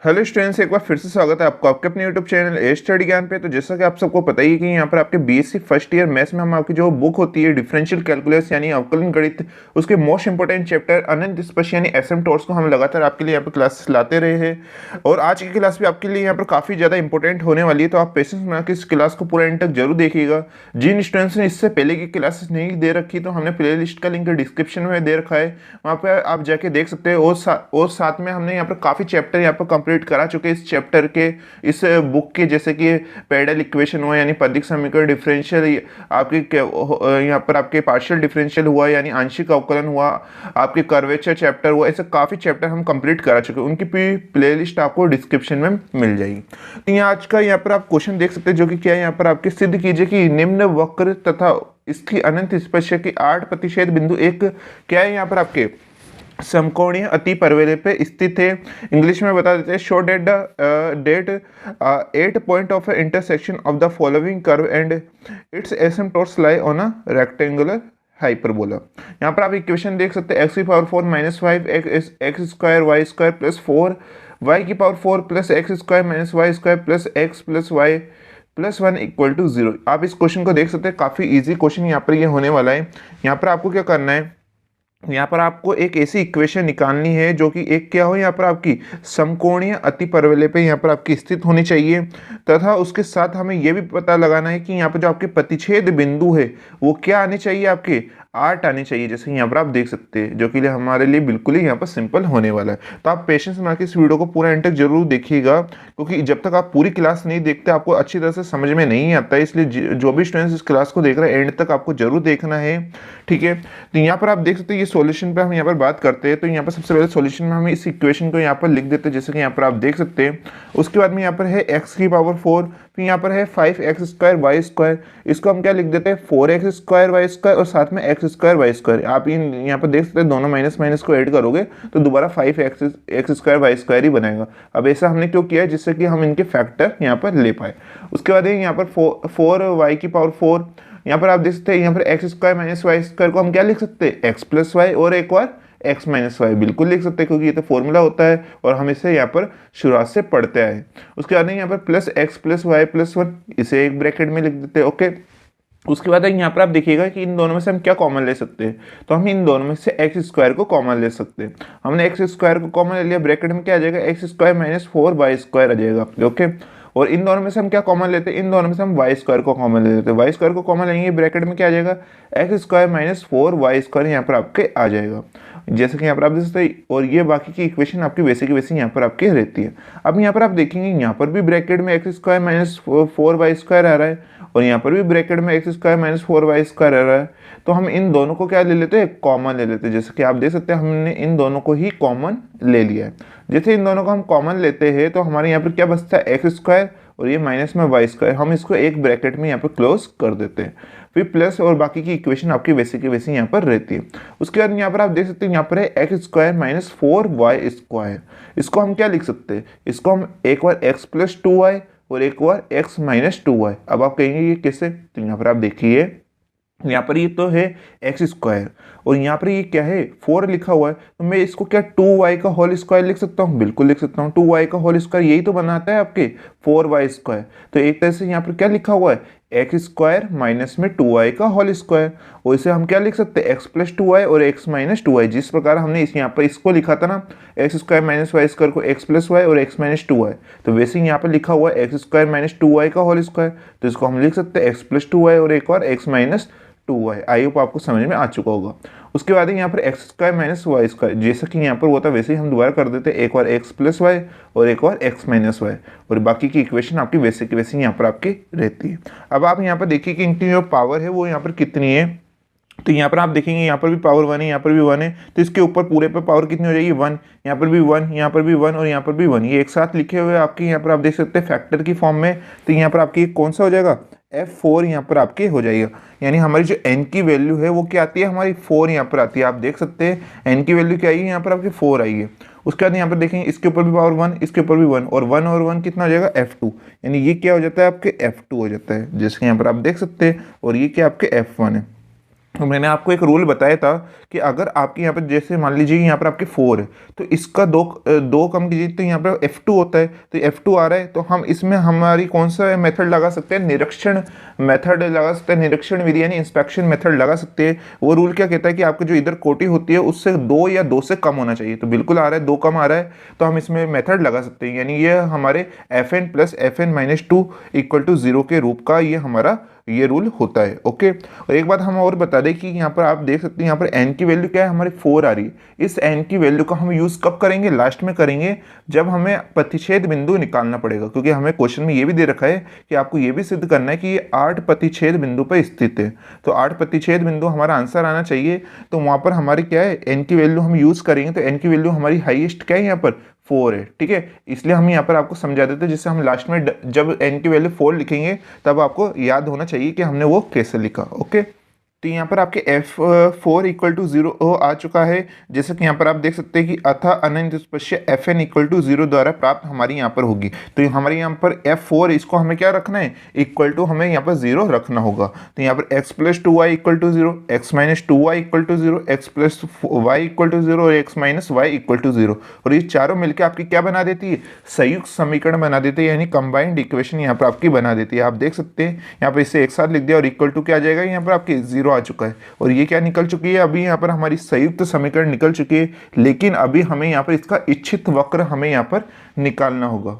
Hello students, एक बार फिर से स्वागत है आपको आपके अपने यूट्यूब चैनल ए स्टडी ज्ञान पे। तो जैसा कि आप सबको पता ही है कि यहाँ पर आपके बीएससी फर्स्ट ईयर मैथ्स में हम आपकी जो बुक होती है डिफरेंशियल कैलकुलस यानी अवकलन गणित, उसके मोस्ट इंपोर्टेंट चैप्टर अनंत स्पर्श यानी एसिम्प्टोट्स को हम लगातार आपके लिए यहाँ पर क्लासेस लाते रहे हैं और आज की क्लास भी आपके लिए यहाँ पर काफ़ी ज़्यादा इंपॉर्टेंट होने वाली है। तो आप पेशेंस बना के इस क्लास को पूरा एंड तक जरूर देखिएगा। जिन स्टूडेंट्स ने इससे पहले की क्लासेस नहीं दे रखी तो हमने प्ले लिस्ट का लिंक डिस्क्रिप्शन में दे रखा है, वहाँ पर आप जाके देख सकते हैं। और साथ में हमने यहाँ पर काफ़ी चैप्टर यहाँ पर कंप्लीट करा चुके हैं इस चैप्टर के, इस बुक के, जैसे कि पैरेलल इक्वेशन हुआ यानी पदिक समीकरण, डिफरेंशियल आपके यहाँ पर आपके पार्शियल डिफरेंशियल हुआ यानी आंशिक अवकलन हुआ, आपके कर्वेचर चैप्टर हुआ, ऐसे काफ़ी चैप्टर हम कंप्लीट करा चुके हैं। उनकी प्लेलिस्ट आपको डिस्क्रिप्शन में मिल जाएगी। तो यहाँ आज का यहाँ पर आप क्वेश्चन देख सकते हैं जो कि क्या है, यहाँ पर आपके सिद्ध कीजिए कि निम्न वक्र तथा इसकी अनंत स्पर्श की 8 प्रतिशत बिंदु एक क्या है, यहाँ पर आपके समकोणीय अति परवलय पे स्थित है। इंग्लिश में बता देते हैं, show that the 8 point of intersection of the following curve and its asymptotes lie on a rectangular hyperbola. यहाँ पर आप इक्वेशन देख सकते हैं, एक्स की power 4 minus 5 x square y square plus 4 y की power 4 plus x square minus Y square plus x plus Y plus 1 equal to 0। आप इस क्वेश्चन को देख सकते हैं, काफ़ी इजी क्वेश्चन यहाँ पर ये होने वाला है। यहाँ पर आपको क्या करना है, यहाँ पर आपको एक ऐसी इक्वेशन निकालनी है जो कि एक क्या हो, यहाँ पर आपकी समकोणीय अति परवलय पे यहाँ पर आपकी स्थित होनी चाहिए, तथा उसके साथ हमें यह भी पता लगाना है कि यहाँ पर जो आपके प्रतिच्छेद बिंदु है वो क्या आने चाहिए, आपके 8 आने चाहिए, जैसे यहाँ पर आप देख सकते हैं, जो कि हमारे लिए बिल्कुल ही यहाँ पर सिंपल होने वाला है। तो आप पेशेंस बना के इस वीडियो को पूरा एंड तक जरूर देखिएगा, क्योंकि जब तक आप पूरी क्लास नहीं देखते आपको अच्छी तरह से समझ में नहीं आता है। इसलिए जो भी स्टूडेंट्स इस क्लास को देख रहे हैं एंड तक आपको जरूर देखना है, ठीक है। तो यहाँ पर आप देख सकते हैं, ये सॉल्यूशन पे हम यहाँ पर बात करते हैं। तो यहाँ पर सबसे पहले सॉल्यूशन में हम इस इक्वेशन को यहाँ पर लिख देते हैं, जैसे कि यहाँ पर आप देख सकते हैं। उसके बाद में यहाँ पर है एक्स की पावर 4, फिर यहाँ पर है 5x स्क्वायर वाई स्क्वायर, इसको हम क्या लिख देते हैं 4x स्क्वायर वाई स्क्वायर और साथ में एक्स स्क्वायर वाई स्क्वायर। आप इन यहाँ पर देख सकते हैं, दोनों माइनस माइनस को ऐड करोगे तो दोबारा 5x स्क्वायर वाई स्क्वायर ही बनेगा। अब ऐसा हमने क्यों किया है, जिससे कि हम इनके फैक्टर यहाँ पर ले पाए। उसके बाद यहाँ पर 4y की पावर 4, यहाँ पर आप देख सकते हैं, यहाँ पर X square minus Y square को हम क्या लिख सकते हैं, एक्स प्लस वाई और एक बार एक्स माइनस वाई बिल्कुल लिख सकते हैं, क्योंकि ये तो फॉर्मूला होता है और हम इसे यहाँ पर शुरुआत से पढ़ते आए। उसके बाद यहाँ पर plus x plus Y plus 1, इसे एक ब्रैकेट में लिख देते हैं, ओके। उसके बाद यहाँ पर आप देखिएगा कि इन दोनों में से हम क्या कॉमन ले सकते हैं, तो हम इन दोनों में से एक्स स्क्वायर को कॉमन ले सकते हैं। हमने एक्स स्क्वायर को कॉमन ले लिया, ब्रैकेट में क्या आ जाएगा, x square minus 4 Y square आ जाएगा, ओके। और इन दोनों में से हम क्या कॉमन लेते हैं, इन दोनों में से हम वाई स्क्वायर को कॉमन ले लेते हैं। वाई स्क्वायर को कॉमन लेंगे, ब्रैकेट में क्या आ जाएगा, x square minus 4 Y square यहाँ पर आपके आ जाएगा, जैसे कि यहाँ पर आप देख सकते हैं। और ये बाकी की इक्वेशन आपकी वैसे की वैसे यहाँ पर आपकी रहती है। अब यहाँ पर आप देखेंगे, यहाँ पर भी ब्रैकेट में x square minus 4 Y square आ रहा है और यहाँ पर भी ब्रैकेट में x square minus 4 Y square आ रहा है। तो हम इन दोनों को क्या ले लेते हैं, कॉमन ले लेते हैं। जैसे कि आप देख सकते हैं, हमने इन दोनों को ही कॉमन ले लिया है। जैसे इन दोनों को हम कॉमन लेते हैं तो हमारे यहाँ पर क्या बचता है, एक्स स्क्वायर और ये माइनस में वाई स्क्वायर, हम इसको एक ब्रैकेट में यहाँ पर क्लोज कर देते हैं। फिर प्लस और बाकी की इक्वेशन आपकी वैसे की वैसे यहाँ पर रहती है। उसके बाद यहाँ पर आप देख सकते हैं, यहाँ पर है X square minus 4 Y square, इसको हम क्या लिख सकते हैं, इसको हम एक बार एक्स प्लस 2 वाई और एक बार एक्स माइनस 2 वाई। अब आप कहेंगे ये कैसे, तो यहाँ पर आप देखिए, यहाँ पर ये तो है एक्स स्क्वायर और यहाँ पर ये क्या है 4 लिखा हुआ है, तो मैं इसको क्या 2y का होल स्क्वायर लिख सकता हूँ, बिल्कुल लिख सकता हूँ। 2y का होल स्क्वायर यही तो बनाता है आपके 4y स्क्वायर। तो एक तरह से यहाँ पर क्या लिखा हुआ है, एक्स स्क्वायर माइनस में 2y का होल स्क्वायर, और इसे हम क्या लिख सकते हैं, एक्स प्लस 2y और एक्स माइनस 2y। जिस प्रकार हमने यहाँ पर इसको लिखा था ना, X square minus Y square को एक्स प्लस वाई और एक्स माइनस 2y, तो वैसे ही यहाँ पर लिखा हुआ है एक्स स्क्वायर माइनस 2y का होल स्क्वायर, तो इसको हम लिख सकते हैं एक्स प्लस 2y और एक और X minus 2y। I hope आपको समझ में आ चुका होगा। उसके बाद यहाँ पर X square minus Y square, जैसा कि यहाँ पर होता है वैसे ही हम दोबारा कर देते हैं, एक बार एक्स प्लस वाई और एक और एक्स माइनस वाई, और बाकी की इक्वेशन आपकी वैसे की वैसे यहाँ पर आपकी रहती है। अब आप यहाँ पर देखिए कि इनकी जो पावर है वो यहाँ पर कितनी है, तो यहाँ पर आप देखेंगे, यहाँ पर भी पावर 1 है, यहाँ पर भी 1 है, तो इसके ऊपर पूरे पे पावर कितनी हो जाएगी, 1। यहाँ पर भी 1, यहाँ पर भी 1 और यहाँ पर भी 1, ये एक साथ लिखे हुए आपके यहाँ पर आप देख सकते हैं फैक्टर की फॉर्म में। तो यहाँ पर आपकी कौन सा हो जाएगा, F4 यहाँ पर आपके हो जाएगा, यानी हमारी जो n की वैल्यू है वो क्या आती है, हमारी 4 यहाँ पर आती है। आप देख सकते हैं n की वैल्यू क्या आई है, यहाँ पर आपकी 4 आई है। उसके बाद यहाँ पर देखेंगे, इसके ऊपर भी पावर 1, इसके ऊपर भी 1 और 1 कितना हो जाएगा, F2, यानी ये क्या हो जाता है आपके F2 हो जाता है, जैसे यहाँ पर आप देख सकते हैं। और ये क्या आपके F1 है। तो मैंने आपको एक रूल बताया था कि अगर आपके यहाँ पर जैसे मान लीजिए यहाँ पर आपके 4 है, तो इसका दो कम कीजिए तो यहाँ पर F2 होता है, तो F2 आ रहा है, तो हम इसमें हमारी कौन सा मेथड लगा सकते हैं, निरीक्षण मेथड लगा सकते हैं, निरीक्षण विधि यानी इंस्पेक्शन मेथड लगा सकते हैं। वो रूल क्या कहता है कि आपकी जो इधर कोटि होती है उससे 2 या 2 से कम होना चाहिए, तो बिल्कुल आ रहा है 2 कम आ रहा है, तो हम इसमें मेथड लगा सकते हैं, यानी ये हमारे Fn plus Fn-2 equal to 0 के रूप का ये हमारा ये रूल होता है। ओके, और एक बात हम और बता दें कि यहाँ पर आप देख सकते हैं यहाँ पर n की वैल्यू क्या है, हमारी 4 आ रही है। इस n की वैल्यू का हम यूज़ कब करेंगे, लास्ट में करेंगे जब हमें प्रतिच्छेद बिंदु निकालना पड़ेगा, क्योंकि हमें क्वेश्चन में ये भी दे रखा है कि आपको ये भी सिद्ध करना है कि ये 8 प्रतिच्छेद बिंदु पर स्थित है। तो 8 प्रतिच्छेद बिंदु हमारा आंसर आना चाहिए, तो वहाँ पर हमारी क्या है, n की वैल्यू हम यूज़ करेंगे, तो n की वैल्यू हमारी हाईएस्ट क्या है यहाँ पर 4 है। ठीक है, इसलिए हम यहाँ पर आपको समझा देते हैं, जिससे हम लास्ट में जब n की वैल्यू 4 लिखेंगे तब आपको याद होना चाहिए कि हमने वो कैसे लिखा। ओके, तो यहाँ पर आपके F4 इक्वल टू 0 आ चुका है, जैसे कि यहाँ पर आप देख सकते हैं कि अतः अनंत स्पर्श्य Fn इक्वल टू 0 द्वारा प्राप्त हमारी यहाँ पर होगी। तो हमारे यहाँ पर F4 इसको हमें क्या रखना है, इक्वल टू हमें यहाँ पर 0 रखना होगा। तो यहाँ पर x plus 2y equal to 0, x minus 2y equal to 0, x plus Y equal to 0 और x minus Y equal to 0, और ये चारों मिलकर आपकी क्या बना देती है, संयुक्त समीकरण बना देते हैं, यानी कंबाइंड इक्वेशन यहाँ पर आपकी बना देती है। आप देख सकते हैं यहाँ पर इसे एक साथ लिख दिया और इक्वल टू क्या आ जाएगा, यहाँ पर आपके 0 आ चुका है, और ये क्या निकल चुकी है, अभी यहाँ पर हमारी संयुक्त समीकरण निकल चुकी है, लेकिन अभी हमें यहाँ पर इसका इच्छित वक्र हमें यहाँ पर निकालना होगा।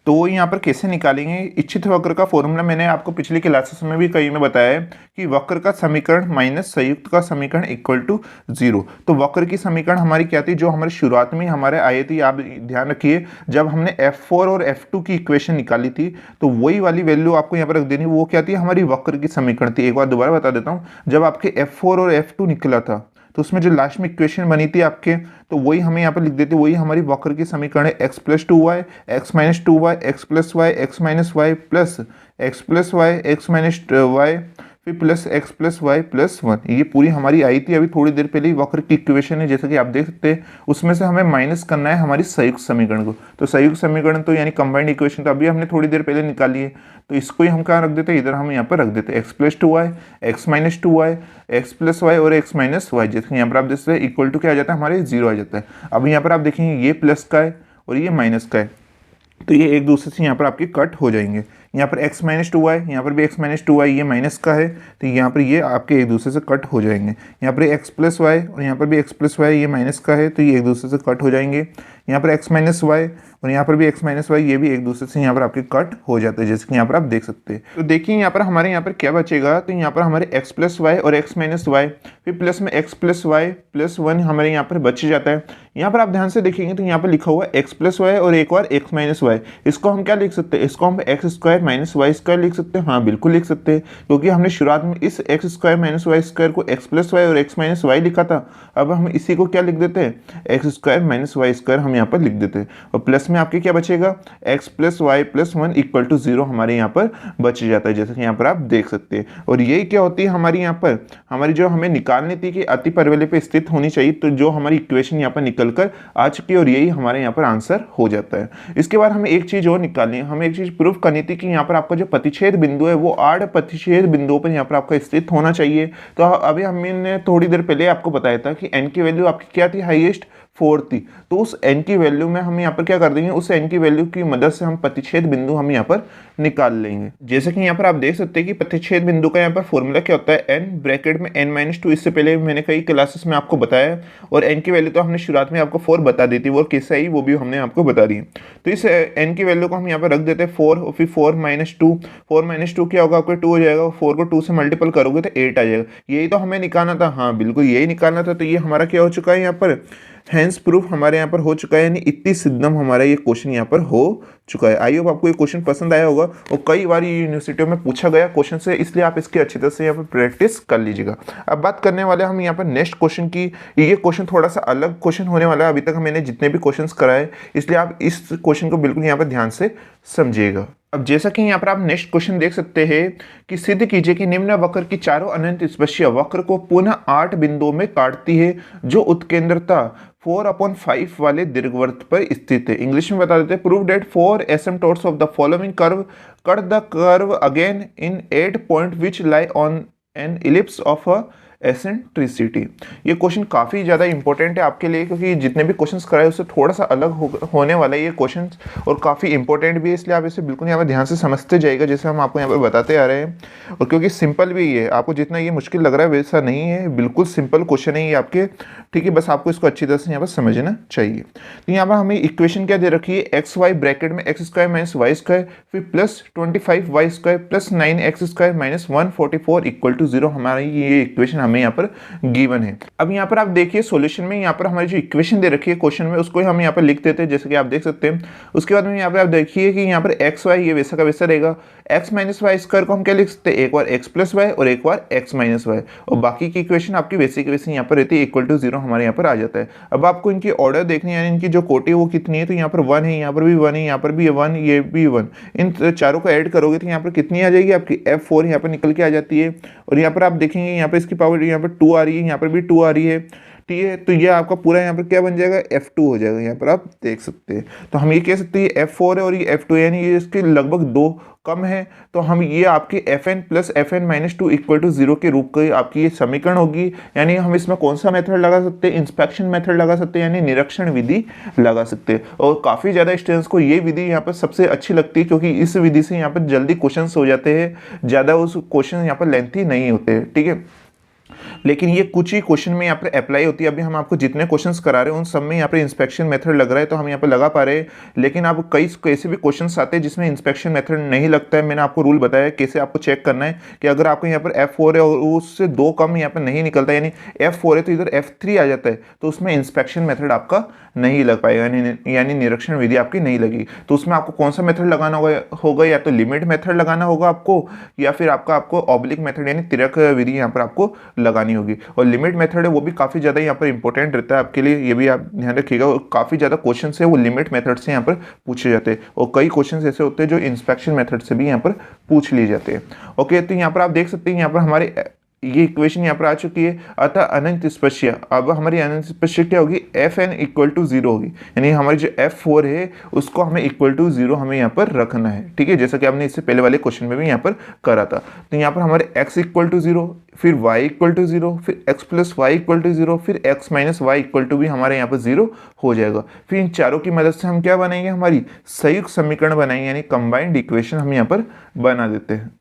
तो यहाँ पर कैसे निकालेंगे, इच्छित वक्र का फॉर्मूला मैंने आपको पिछली क्लासेस में भी कई में बताया है कि वक्र का समीकरण माइनस संयुक्त का समीकरण इक्वल टू 0। तो वक्र की समीकरण हमारी क्या थी, जो हमारी शुरुआत में हमारे आई थी, आप ध्यान रखिए, जब हमने F4 और F2 की इक्वेशन निकाली थी, तो वही वाली वैल्यू आपको यहाँ पर रख देनी, वो क्या थी, हमारी वक्र की समीकरण थी। एक बार दोबारा बता देता हूँ, जब आपके F4 और F2 निकला था, तो उसमें जो लास्ट में इक्वेशन बनी थी आपके, तो वही हमें यहाँ पर लिख देते, वही हमारी वक्र की समीकरण है, x plus 2y, x minus 2y, x plus y, x minus y plus x plus y, x minus y, फिर plus x plus Y plus 1। ये पूरी हमारी आई थी अभी थोड़ी देर पहले ही वक्र की इक्वेशन है, जैसा कि आप देख सकते हैं। उसमें से हमें माइनस करना है हमारी संयुक्त समीकरण को, तो संयुक्त समीकरण तो यानी कंबाइंड इक्वेशन तो अभी हमने थोड़ी देर पहले निकाली है, तो इसको ही हम कहाँ रख देते हैं, इधर हम यहाँ पर रख देते हैं x plus 2y, x minus 2y, x plus Y और x माइनस वाई, जैसे यहाँ पर आप देख सकते हैं इक्वल टू क्या आ जाता है, हमारे 0 आ जाता है। अब यहाँ पर आप देखेंगे ये प्लस का है और ये माइनस का है, तो ये एक दूसरे से यहाँ पर आपके कट हो जाएंगे। यहाँ पर x माइनस 2y, यहाँ पर भी x माइनस 2y, ये माइनस का है, तो यहाँ पर ये आपके एक दूसरे से कट हो जाएंगे। यहाँ पर x प्लस वाई और यहाँ पर भी x प्लस वाई, ये माइनस का है, तो ये एक दूसरे से कट हो जाएंगे। यहाँ पर x माइनस वाई और यहाँ पर भी x माइनस वाई, ये भी एक दूसरे से यहाँ पर आपके कट हो जाते हैं, जैसे कि यहाँ पर आप देख सकते हैं। तो देखिए यहाँ पर हमारे यहाँ पर क्या बचेगा, तो यहाँ पर हमारे x प्लस वाई और x माइनस वाई, फिर प्लस में x प्लस वाई प्लस 1 हमारे यहाँ पर बच जाता है। यहाँ पर आप ध्यान से देखेंगे तो यहाँ पर लिखा हुआ है x प्लस वाई और एक बार x माइनस वाई, इसको हम क्या लिख सकते हैं, इसको हम X square minus Y square लिख सकते हैं। हाँ बिल्कुल लिख सकते हैं, क्योंकि हमने शुरुआत में इस X square minus Y square को एक्स प्लस वाई और एक्स माइनस वाई लिखा था। अब हम इसी को क्या लिख देते हैं, X square minus Y square हम यहाँ पर लिख देते हैं, और प्लस में आपके क्या बचेगा, X plus Y plus 1 equal to 0 हमारे यहाँ पर बच जाता है, जैसे कि यहाँ पर आप देख सकते हैं। और यही क्या होती है हमारी यहाँ पर, हमारी जो हमें निकालनी थी कि अति परवलय पे स्थित होनी चाहिए, तो जो हमारी इक्वेशन यहाँ पर निकल कर आ चुकी है, और यही हमारे यहाँ पर आंसर हो जाता है। इसके बाद हमें एक चीज़ और निकालनी है, हमें एक चीज़ प्रूफ करनी थी कि यहाँ पर आपका जो प्रतिच्छेद बिंदु है वो 8 प्रतिच्छेद बिंदुओं पर यहाँ पर आपका स्थित होना चाहिए। तो अभी हमने थोड़ी देर पहले आपको बताया था कि n की वैल्यू आपकी क्या थी, हाईएस्ट 4 थी, तो उस n की वैल्यू में हम यहाँ पर क्या कर देंगे, उस n की वैल्यू की मदद से हम प्रतिच्छेद बिंदु हम यहाँ पर निकाल लेंगे। जैसे कि यहाँ पर आप देख सकते हैं कि प्रतिच्छेद बिंदु का यहाँ पर फॉर्मूला क्या होता है, n ब्रैकेट में n-2, इससे पहले मैंने कई क्लासेस में आपको बताया, और n की वैल्यू तो हमने शुरुआत में आपको 4 बता दी थी, वो कैसे आई वो भी हमने आपको बता दी। तो इस n की वैल्यू को हम यहाँ पर रख देते हैं 4, और फिर 4 माइनस 2, 4 माइनस 2 क्या होगा, आपको 2 हो जाएगा, 4 को 2 से मल्टीपल करोगे तो 8 आ जाएगा। यही तो हमें निकालना था, हाँ बिल्कुल यही निकालना था। तो ये हमारा क्या हो चुका है यहाँ पर, हैंस प्रूफ हमारे यहाँ पर हो चुका है, यानी इतनी सिद्धम हमारा ये क्वेश्चन यहाँ पर हो चुका है। आई होप आपको ये क्वेश्चन पसंद आया होगा, और कई बार ये यूनिवर्सिटियों में पूछा गया क्वेश्चन से, इसलिए आप इसकी अच्छी तरह से यहाँ पर प्रैक्टिस कर लीजिएगा। अब बात करने वाले हम यहाँ पर नेक्स्ट क्वेश्चन की। ये क्वेश्चन थोड़ा सा अलग क्वेश्चन होने वाला है अभी तक मैंने जितने भी क्वेश्चन कराए, इसलिए आप इस क्वेश्चन को बिल्कुल यहाँ पर ध्यान से समझिएगा। अब जैसा कि यहाँ पर आप नेक्स्ट क्वेश्चन देख सकते हैं कि सिद्ध कीजिए कि निम्न वक्र की चारों अनंत स्पर्शीय वक्र को पुनः 8 बिंदुओं में काटती है, जो उत्केंद्रता 4/5 वाले दीर्घवृत्त पर स्थित है। इंग्लिश में बता देते हैं, prove that 4 asymptotes of the following curve cut the curve again in 8 point which lie on an ellipse of a eccentricity. ये क्वेश्चन काफ़ी ज़्यादा इंपॉर्टेंट है आपके लिए, क्योंकि जितने भी क्वेश्चंस कराए उससे थोड़ा सा अलग होने वाला है ये क्वेश्चन, और काफ़ी इंपॉर्टेंट भी है, इसलिए आप इसे बिल्कुल यहाँ पर ध्यान से समझते जाइएगा जैसे हम आपको यहाँ पर बताते आ रहे हैं। और क्योंकि सिंपल भी है, आपको जितना ये मुश्किल लग रहा है वैसा नहीं है, बिल्कुल सिंपल क्वेश्चन है ये आपके, ठीक है। बस आपको इसको अच्छी तरह से यहाँ पर समझना चाहिए। तो यहाँ पर हमें इक्वेशन क्या दे रखी है, एक्स वाई ब्रैकेट में x square minus Y square, फिर plus 25 y square plus 9 x square minus 144 equal to 0, हमारी ये इक्वेशन हमें यहाँ पर गिवन है। अब यहाँ पर आप देखिए सॉल्यूशन में यहाँ पर हमारी जो इक्वेशन दे रखी है क्वेश्चन में, उसको हम यहाँ पर लिख देते हैं जैसे कि आप देख सकते हैं। उसके बाद में यहाँ पर आप देखिए कि यहाँ पर एक्स वाई ये वैसा का वैसा रहेगा। एक्स माइनस वाई स्क्वायर को हम क्या लिख सकते हैं, एक बार एक्स प्लस वाई और एक बार एक्स माइनस वाई, और बाकी की इक्वेशन आपकी वैसी की वैसी यहाँ पर रहती है, इक्वल टू 0 हमारे यहाँ पर आ जाता है। अब आपको इनकी ऑर्डर देखनी है, यानी इनकी जो कोटी है वो कितनी है, तो यहाँ पर 1 है, यहाँ पर भी 1 है, यहाँ पर भी 1, ये भी 1, इन चारों को ऐड करोगे तो यहाँ पर कितनी आ जाएगी आपकी F4 यहाँ पर निकल के आ जाती है। और यहाँ पर आप देखेंगे यहाँ पर इसकी पावर यहाँ पर 2 आ रही है, यहाँ पर भी 2 आ रही है, ठीक है। तो ये आपका पूरा यहाँ पर क्या बन जाएगा, F2 हो जाएगा, यहाँ पर आप देख सकते हैं। तो हम ये कह सकते हैं F4 है और ये F2 है, यानी ये इसके लगभग 2 कम है, तो हम ये आपके Fn plus Fn minus 2 equal to 0 के रूप की आपकी ये समीकरण होगी। यानी हम इसमें कौन सा मेथड लगा सकते हैं, इंस्पेक्शन मेथड लगा सकते हैं, यानी निरीक्षण विधि लगा सकते हैं। और काफ़ी ज़्यादा स्टूडेंट्स को ये विधि यहाँ पर सबसे अच्छी लगती है, क्योंकि इस विधि से यहाँ पर जल्दी क्वेश्चन हो जाते हैं, ज़्यादा उस क्वेश्चन यहाँ पर लेंथी नहीं होते, ठीक है। लेकिन ये कुछ ही क्वेश्चन में यहाँ पर अप्लाई होती है। अभी हम आपको जितने क्वेश्चंस करा रहे हैं उन सब में यहाँ पर इंस्पेक्शन मेथड लग रहा है, तो हम यहाँ पर लगा पा रहे हैं। लेकिन अब कई ऐसे भी क्वेश्चंस आते हैं जिसमें इंस्पेक्शन मेथड नहीं लगता है। मैंने आपको रूल बताया कैसे आपको चेक करना है कि अगर आपको यहाँ पर F4 है और उससे 2 कम यहाँ पर नहीं निकलता, यानी F4 है तो इधर F3 आ जाता है, तो उसमें इंस्पेक्शन मेथड आपका नहीं लग पाएगा, यानी निरीक्षण विधि आपकी नहीं लगी। तो उसमें आपको कौन सा मेथड लगाना होगा, या तो लिमिट मेथड लगाना होगा आपको, या फिर आपको ऑब्लिक मेथड यानी तिरक विधि यहाँ पर आपको लगानी होगी। और लिमिट मेथड है वो भी काफ़ी ज़्यादा यहाँ पर इंपॉर्टेंट रहता है आपके लिए, ये भी आप ध्यान रखिएगा। और काफ़ी ज़्यादा क्वेश्चन है वो लिमिट मेथड से यहाँ पर पूछे जाते हैं, और कई क्वेश्चन ऐसे होते हैं जो इंस्पेक्शन मेथड से भी यहाँ पर पूछ लिए जाते हैं। ओके, तो यहाँ पर आप देख सकते हैं यहाँ पर हमारे ये इक्वेशन यहाँ पर आ चुकी है। अतः अनंत स्पर्शिया, अब हमारी अनंत स्पर्शिया क्या होगी, Fn इक्वल टू 0 होगी, यानी हमारी जो F4 है उसको हमें इक्वल टू 0 हमें यहाँ पर रखना है, ठीक है, जैसा कि आपने इससे पहले वाले क्वेश्चन में भी यहाँ पर करा था। तो यहाँ पर हमारे x इक्वल टू 0, फिर y इक्वल टू 0, फिर x plus Y equal to 0, फिर x minus Y equal to भी हमारे यहाँ पर 0 हो जाएगा। फिर इन चारों की मदद से हम क्या बनाएंगे, हमारी संयुक्त समीकरण बनाएंगे, यानी कंबाइंड इक्वेशन हम यहाँ पर बना देते हैं।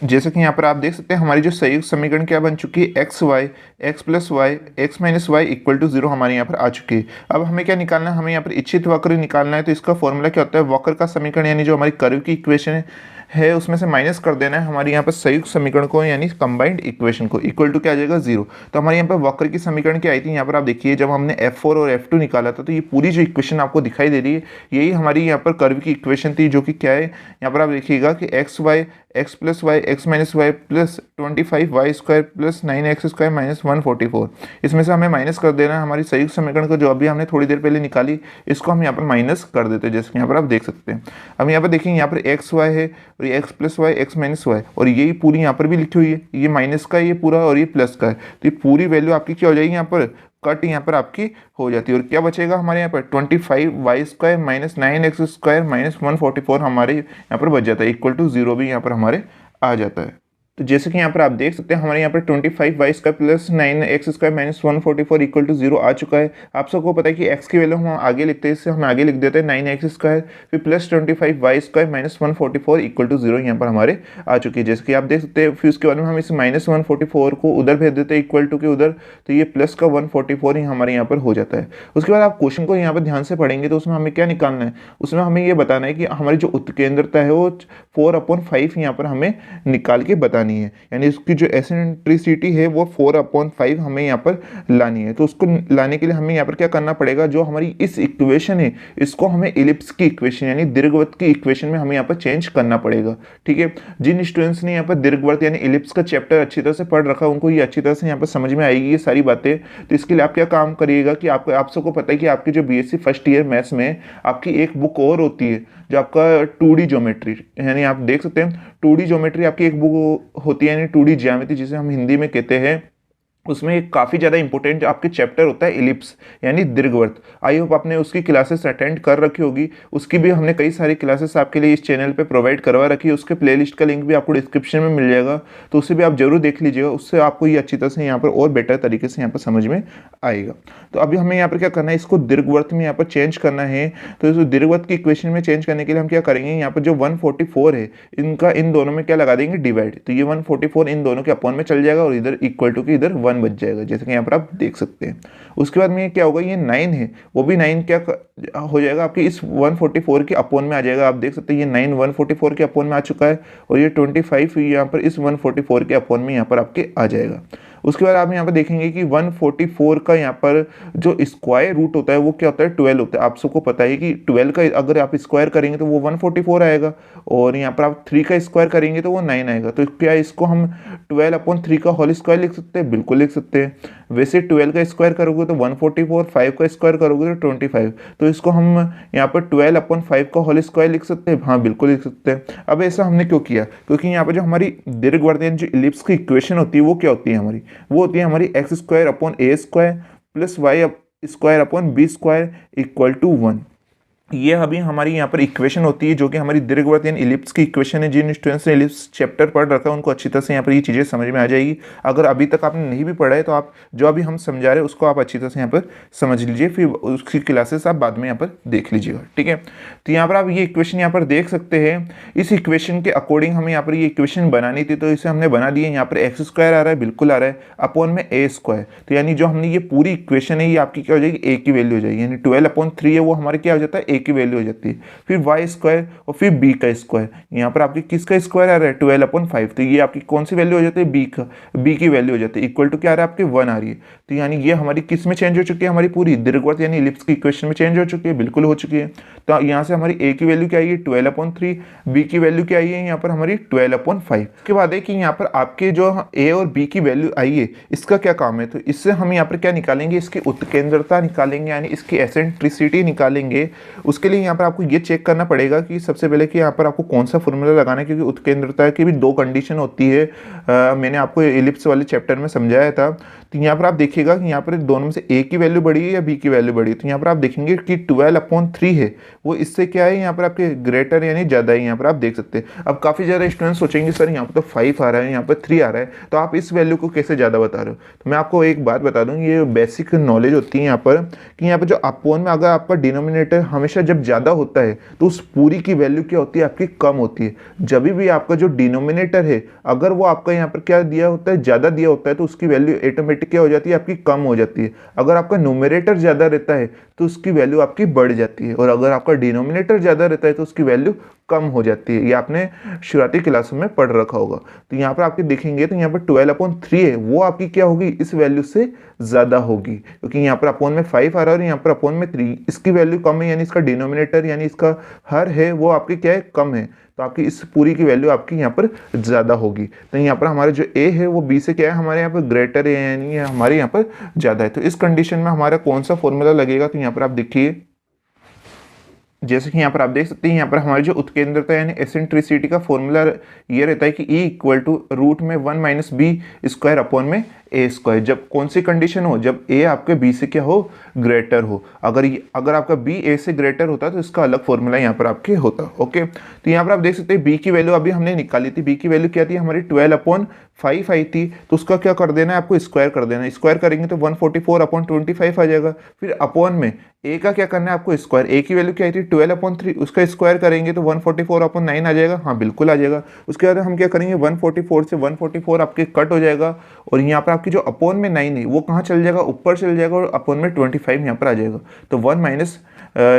जैसे कि यहाँ पर आप देख सकते हैं हमारी जो संयुक्त समीकरण क्या बन चुकी है, x y x plus y x minus Y equal to 0 हमारे यहाँ पर आ चुकी है। अब हमें क्या निकालना है, हमें यहाँ पर इच्छित वक्र निकालना है। तो इसका फॉर्मूला क्या होता है, वक्र का समीकरण यानी जो हमारी कर्व की इक्वेशन है उसमें से माइनस कर देना है हमारे यहाँ पर संयुक्त समीकरण को, यानी कंबाइंड इक्वेशन को, इक्वल टू क्या आ जाएगा 0। तो हमारे यहाँ पर वक्र की समीकरण क्या आई थी, यहाँ पर आप देखिए जब हमने F4 और F2 निकाला था, तो ये पूरी जो इक्वेशन आपको दिखाई दे रही है यही हमारी यहाँ पर कर्व की इक्वेशन थी, जो कि क्या है, यहाँ पर आप देखिएगा कि x y x plus y x minus y plus 25 y square plus 9 x square minus 144, इसमें से हमें माइनस कर देना है हमारी संयुक्त समीकरण को जो अभी हमने थोड़ी देर पहले निकाली, इसको हम यहाँ पर माइनस कर देते हैं, जैसे कि यहाँ पर आप देख सकते हैं। अब यहाँ पर देखिए यहाँ पर एक्स वाई है और ये x plus y x minus y, और यही पूरी यहाँ पर भी लिखी हुई है, ये माइनस का है ये पूरा और ये प्लस का है, तो ये पूरी वैल्यू आपकी क्या हो जाएगी, यहाँ पर कट यहाँ पर आपकी हो जाती है। और क्या बचेगा हमारे यहाँ पर 25 y square minus 9 x square minus 144 हमारे यहाँ पर बच जाता है, इक्वल टू 0 भी यहाँ पर हमारे आ जाता है। तो जैसे कि यहाँ पर आप देख सकते हैं हमारे यहाँ पर 25 y square plus 9 x square minus 144 equal to 0 आ चुका है। आप सबको पता है कि x की वैल्यू हम आगे लिखते हैं, इससे हम आगे लिख देते हैं 9 एक्स स्क्वायर फिर plus 25 y square minus 144 equal to 0 यहाँ पर हमारे आ चुकी है, जैसे कि आप देख सकते हैं। फिर उसके बाद में हम इस माइनस 144 को उधर भेज देते हैं इक्वल टू के उधर, तो ये प्लस का 144 ही हमारे यहाँ पर हो जाता है। उसके बाद आप क्वेश्चन को यहाँ पर ध्यान से पढ़ेंगे तो उसमें हमें क्या निकालना है, उसमें हमें ये बताना है कि हमारी जो उत्केंद्रता है वो 4/5 यहाँ पर हमें निकाल के बतानी है, यानी की जो एसेंट्रिसिटी है वो 4/5 हमें यहाँ पर लानी है। तो उसको लाने के लिए हमें यहाँ पर क्या करना पड़ेगा, जो हमारी इस इक्वेशन है इसको हमें इलिप्स की इक्वेशन यानी दीर्घवृत्त की इक्वेशन में हमें यहाँ पर चेंज करना पड़ेगा, ठीक है। जिन स्टूडेंट्स ने यहाँ पर दीर्घवृत्त यानी इलिप्स का चैप्टर अच्छी तरह से पढ़ रखा है उनको ये अच्छी तरह से यहाँ पर समझ में आएगी ये सारी बातें। तो इसके लिए आप क्या काम करिएगा कि आप सबको पता है कि आपकी जो बीएससी फर्स्ट ईयर मैथ्स में आपकी एक बुक और होती है जो आपका 2D ज्योमेट्री, यानी आप देख सकते हैं 2D ज्योमेट्री आपकी एक बुक होती है, यानी 2D ज्यामिति जिसे हम हिंदी में कहते हैं उसमें एक काफ़ी ज़्यादा इंपॉर्टेंट आपके चैप्टर होता है इलिप्स यानी दीर्घवृत्त। आई होप आपने उसकी क्लासेस अटेंड कर रखी होगी, उसकी भी हमने कई सारी क्लासेस आपके लिए इस चैनल पे प्रोवाइड करवा रखी है। उसके प्लेलिस्ट का लिंक भी आपको डिस्क्रिप्शन में मिल जाएगा, तो उसे भी आप जरूर देख लीजिएगा। उससे आपको ये अच्छी तरह से यहाँ पर और बेटर तरीके से यहाँ पर समझ में आएगा। तो अभी हमें यहाँ पर क्या करना है, इसको दीर्घवृत्त में यहाँ पर चेंज करना है। तो इस दीर्घवृत्त की इक्वेशन में चेंज करने के लिए हम क्या करेंगे, यहाँ पर जो 144 है इनका इन दोनों में क्या लगा देंगे, डिवाइड। तो ये 144 इन दोनों के अपॉन में चल जाएगा और इधर इक्वल टू के इधर 1 बच जाएगा, जैसे कि यहाँ पर आप देख सकते हैं। उसके बाद में क्या होगा, ये 9 है वो भी 9 क्या हो जाएगा आपके इस 144 के अपॉन में आ जाएगा। आप देख सकते हैं ये 9 144 के अपॉन में आ चुका है और ये 25 यहाँ पर इस 144 के अपॉन में यहाँ पर आपके आ जाएगा। उसके बाद आप यहाँ पर देखेंगे कि 144 का यहाँ पर जो स्क्वायर रूट होता है वो क्या होता है, 12 होता है। आप सबको पता है कि 12 का अगर आप स्क्वायर करेंगे तो वो 144 आएगा और यहाँ पर आप 3 का स्क्वायर करेंगे तो वो 9 आएगा। तो क्या इसको हम 12/3 का होल स्क्वायर लिख सकते हैं, बिल्कुल लिख सकते हैं। वैसे 12 का स्क्वायर करोगे तो 144, 5 का स्क्वायर करोगे तो 25। तो इसको हम यहाँ पर 12/5 का होल स्क्वायर लिख सकते हैं, हाँ बिल्कुल लिख सकते हैं। अब ऐसा हमने क्यों किया, क्योंकि यहाँ पर जो हमारी दीर्घवृत्त जो इलिप्स की इक्वेशन होती है वो क्या होती है हमारी, वो होती है हमारी x² / a² + y² / b² = 1। ये अभी हमारी यहाँ पर इक्वेशन होती है जो कि हमारी दीर्घवृत्त यानी इलिप्स की इक्वेशन है। जिन स्टूडेंट्स ने इलिप्स चैप्टर पढ़ रखा है उनको अच्छी तरह से यहाँ पर ये चीज़ें समझ में आ जाएगी। अगर अभी तक आपने नहीं भी पढ़ा है तो आप जो अभी हम समझा रहे हैं उसको आप अच्छी तरह से यहाँ पर समझ लीजिए, फिर उसकी क्लासेस आप बाद में यहाँ पर देख लीजिएगा, ठीक है। तो यहाँ पर आप ये इक्वेशन यहाँ पर देख सकते हैं। इस इक्वेशन के अकॉर्डिंग हमें यहाँ पर ये इक्वेशन बनानी थी, तो इसे हमने बना दी है। यहाँ पर x² आ रहा है, बिल्कुल आ रहा है, अपॉन में a²। तो यानी जो हमने ये पूरी इक्वेशन है ये आपकी क्या हो जाएगी, a की वैल्यू हो जाएगी। यानी 12/3 है वो हमारे क्या हो जाता है, a की वैल्यू हो जाती है। फिर y² और फिर b का स्क्वायर। यहाँ पर आपकी किसका स्क्वायर आ रहा है, 12/5। तो ये आपकी कौन सी वैल्यू हो जाती है, b की वैल्यू हो जाती है। इक्वल टू क्या आ रहा है आपके 1 आ रही है। तो यानी ये हमारी किस में चेंज हो चुकी है, हमारी पूरी दीर्घवृत्त यानी इलिप्स की इक्वेशन में चेंज हो चुकी है, बिल्कुल हो चुकी है। तो यहाँ से हमारी a की वैल्यू क्या आई है, 12/3, b की वैल्यू क्या आई है यहाँ पर हमारी 12/5। उसके बाद है कि यहाँ पर आपके जो a और b की वैल्यू आई है इसका क्या काम है, तो इससे हम यहाँ पर क्या निकालेंगे, इसकी उत्केंद्रता निकालेंगे यानी इसकी एसेंट्रिसिटी निकालेंगे। उसके लिए यहाँ पर आपको ये चेक करना पड़ेगा कि सबसे पहले कि यहाँ पर आपको कौन सा फॉर्मूला लगाना है, क्योंकि उत्केंद्रता की भी 2 कंडीशन होती है। मैंने आपको इलिप्स वाले चैप्टर में समझाया था। तो यहाँ पर आप देखिएगा कि यहाँ पर दोनों में से a की वैल्यू बड़ी है या b की वैल्यू बड़ी है। तो यहाँ पर आप देखेंगे कि 12/3 है वो इससे क्या है यहाँ पर आपके ग्रेटर यानी ज़्यादा है। यहाँ पर आप देख सकते हैं। अब काफ़ी ज़्यादा स्टूडेंट्स सोचेंगे सर यहाँ पर तो 5 आ रहा है, यहाँ पर 3 आ रहा है, तो आप इस वैल्यू को कैसे ज़्यादा बता रहे हो। तो मैं आपको एक बात बता दूँ, ये बेसिक नॉलेज होती है यहाँ पर कि यहाँ पर जो अपॉन में अगर आपका डिनोमिनेटर हमेशा जब ज़्यादा होता है तो उस पूरी की वैल्यू क्या होती है, आपकी कम होती है। जब भी आपका जो डिनोमिनेटर है अगर वो आपका यहाँ पर क्या दिया होता है, ज़्यादा दिया होता है, तो उसकी वैल्यू ऑटोमेटिक क्या हो जाती है, आपकी कम हो जाती है। अगर आपका न्यूमरेटर ज़्यादा रहता है तो उसकी वैल्यू आपकी बढ़ जाती है, और अगर आपका डिनोमिनेटर ज़्यादा रहता है तो उसकी वैल्यू कम हो जाती है। ये आपने शुरुआती क्लासों में पढ़ रखा होगा। तो यहाँ पर आपके देखेंगे तो यहाँ पर 12/3 है वो आपकी क्या होगी, इस वैल्यू से ज़्यादा होगी, क्योंकि यहाँ पर अपॉन में 5 आ रहा है और यहाँ पर अपॉन में 3, इसकी वैल्यू कम है यानी इसका डिनोमिनेटर यानी इसका हर है वो आपकी क्या है, कम है। तो आपकी इस पूरी की वैल्यू आपकी यहाँ पर ज़्यादा होगी। तो यहाँ पर हमारे जो a है वो b से क्या है, हमारे यहाँ पर ग्रेटर है यानी हमारे यहाँ पर ज़्यादा है। तो इस कंडीशन में हमारा कौन सा फॉर्मूला लगेगा, तो यहाँ पर आप देखिए जैसे कि यहाँ पर आप देख सकते हैं यहाँ पर हमारी जो उत्केंद्रता यानी एसेंट्रिसिटी का फॉर्मूला ये रहता है कि E = √1 - b² अपॉन में a²। जब कौन सी कंडीशन हो, जब a आपके b से क्या हो, ग्रेटर हो। अगर आपका b a से ग्रेटर होता तो इसका अलग फॉर्मूला यहाँ पर आपके होता। ओके, तो यहाँ पर आप देख सकते हैं b की वैल्यू अभी हमने निकाली थी। b की वैल्यू क्या थी हमारी, 12/5 आई थी। तो उसका क्या कर देना है, आपको स्क्वायर कर देना है। स्क्वायर करेंगे तो 144/25 आ जाएगा। फिर अपॉन में a का क्या करना है, आपको स्क्वायर। a की वैल्यू क्या आई थी, 12/3, उसका स्क्वायर करेंगे तो 144/9 आ जाएगा, हाँ बिल्कुल आ जाएगा। उसके बाद हम क्या करेंगे, 144 से 144 आपके कट हो जाएगा और यहाँ पर आपकी जो अपॉन में 9 है वो कहाँ चल जाएगा, ऊपर चल जाएगा और अपॉन में 25 यहाँ पर आ जाएगा। तो 1 -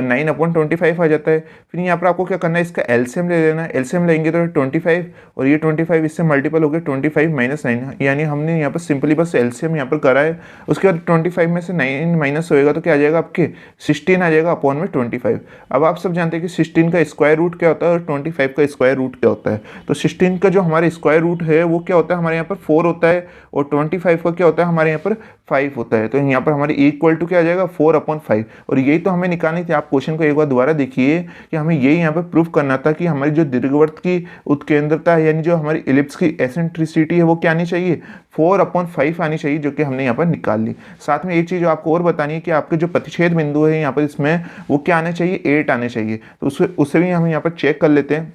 9/25 आ जाता है। फिर यहाँ पर आपको क्या करना है, इसका एलसीएम ले लेना है। एलसीएम लेंगे तो 25 और ये 25 इससे मल्टीपल हो गए, 25 - 9 यानी हमने यहाँ पर सिंपली बस एलसीएम यहाँ पर करा है। उसके बाद 25 में से 9 माइनस होएगा तो क्या आ जाएगा, आपके 16 आ जाएगा अपॉन में 25। अब आप सब जानते हैं कि 16 का स्क्वायर रूट क्या होता है और 25 का स्क्वायर रूट क्या होता है। तो 16 का जो हमारे स्क्वायर रूट है वो क्या होता है, हमारे यहाँ पर 4 होता है और 25 का क्या होता है, हमारे यहाँ पर 5 होता है। तो यहाँ पर हमारी इक्वल टू क्या आ जाएगा, 4/5। और यही तो हमें निकालनी थे, आप क्वेश्चन को एक बार दोबारा देखिए कि हमें यही यहाँ पे प्रूफ करना था कि हमारी जो दीर्घवृत्त की उत्केंद्रता है यानी जो हमारी इलिप्स की एसेंट्रिसिटी है वो क्या आनी चाहिए, 4/5 आनी चाहिए, जो कि हमने यहाँ पर निकाल ली। साथ में एक चीज़ जो आपको और बतानी है कि आपके जो प्रतिच्छेद बिंदु है यहाँ पर इसमें वो क्या आने चाहिए, 8 आने चाहिए। तो उससे भी हम यहाँ पर चेक कर लेते हैं।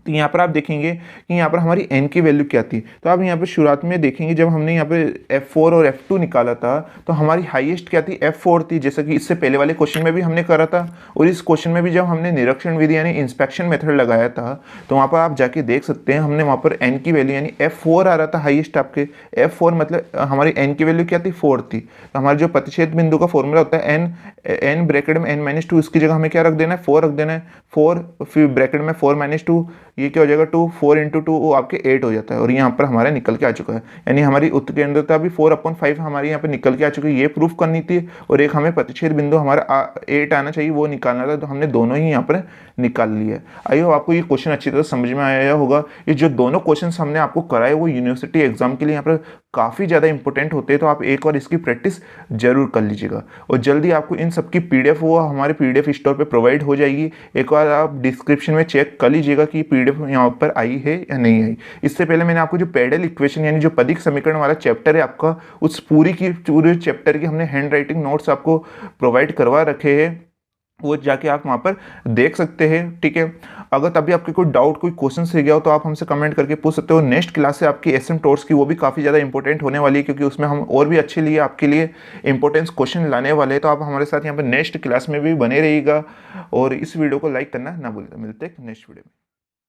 तो यहाँ पर आप देखेंगे कि यहाँ पर हमारी n की वैल्यू क्या थी। तो आप यहाँ पर शुरुआत में देखेंगे जब हमने यहाँ पे f4 और f2 निकाला था तो हमारी हाईएस्ट क्या थी, f4 थी, जैसा कि इससे पहले वाले क्वेश्चन में भी हमने करा था। और इस क्वेश्चन में भी जब हमने निरीक्षण विधि यानी इंस्पेक्शन मेथड लगाया था तो वहाँ पर आप जाके देख सकते हैं हमने वहाँ पर n की वैल्यू यानी f4 आ रहा था हाईएस्ट आपके। f4 मतलब हमारी n की वैल्यू क्या थी, 4 थी। तो हमारे जो प्रतिच्छेद बिंदु का फॉर्मूला होता है n ब्रैकेट में n-2, इसकी जगह हमें क्या रख देना है, 4 रख देना है। 4 फिर ब्रैकेट में 4-2, ये क्या हो जाएगा 2, 4 × 2 वो आपके 8 हो जाता है। और यहाँ पर हमारा निकल के आ चुका है, यानी हमारी उत्केंद्रता भी 4/5 हमारी यहाँ पे निकल के आ चुकी है। ये प्रूफ करनी थी और एक हमें प्रतिच्छेद बिंदु हमारा 8 आना चाहिए वो निकालना था, तो हमने दोनों ही यहाँ पर निकाल लिया है। आई होप आपको ये क्वेश्चन अच्छी तरह समझ में आया होगा। ये जो दोनों क्वेश्चन हमने आपको कराए वो यूनिवर्सिटी एग्जाम के लिए यहाँ पर काफ़ी ज़्यादा इंपॉर्टेंट होते हैं, तो आप एक बार इसकी प्रैक्टिस जरूर कर लीजिएगा। और जल्दी आपको इन सब की PDF वो हमारे PDF स्टोर पे प्रोवाइड हो जाएगी। एक बार आप डिस्क्रिप्शन में चेक कर लीजिएगा कि PDF यहाँ पर आई है या नहीं आई। इससे पहले मैंने आपको जो पेडल इक्वेशन यानी जो पदिक समीकरण वाला चैप्टर है आपका, उस पूरे चैप्टर की हमने हैंड राइटिंग नोट्स आपको प्रोवाइड करवा रखे हैं, वो जाके आप वहाँ पर देख सकते हैं। ठीक है, अगर तभी आपके कोई डाउट कोई क्वेश्चन रह गया हो तो आप हमसे कमेंट करके पूछ सकते हो। नेक्स्ट क्लास से आपकी एसिम्प्टोट्स की वो भी काफ़ी ज़्यादा इंपॉर्टेंट होने वाली है, क्योंकि उसमें हम और भी अच्छे लिए आपके लिए इंपॉर्टेंस क्वेश्चन लाने वाले हैं। तो आप हमारे साथ यहाँ पर नेक्स्ट क्लास में भी बने रहिएगा और इस वीडियो को लाइक करना ना भूलें। मिलते हैं नेक्स्ट वीडियो में।